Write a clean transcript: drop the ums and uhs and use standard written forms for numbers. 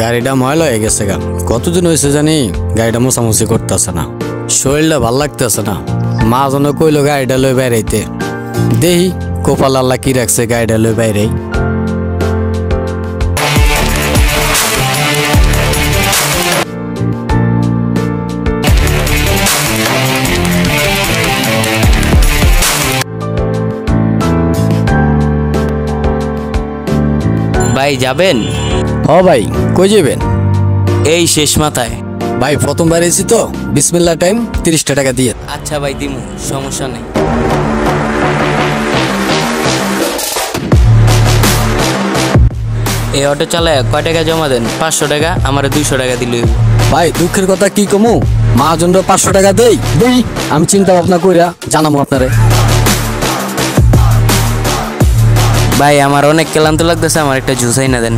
গাড়িটা ময়লা হয়ে গেছে গা। কতদিন হয়েছে জানি গাড়িটা মোছামুছি করতেছে না, শরীরটা ভাল লাগতেছে না। মা যেন কইলো গাড়িটা লই বাইরেতে, দেহি কপাল আল্লাহ কি রাখছে গাড়িটা লই বাইরে। ভাই যাবেন? হ ভাই, কই যাবেন? এই শেষ মাথায়। ভাই প্রথমবার এসি তো, বিসমিল্লাহ টাইম 30 টাকা দিয়ে। আচ্ছা ভাই দিমু, সমস্যা নেই। এই অটো চালায় কয় টাকা জমা দেন? 500 টাকা। আমার 200 টাকা দিলে হইব। ভাই দুঃখের কথা কি কমু, মহাজনরা 500 টাকা দেই। আমি চিন্তা ভাবনা কইরা জানাবো আপনারে। ভাই আমার অনেক ক্লান্ত লাগতেছে, আমার একটা জুস আইনা দেন।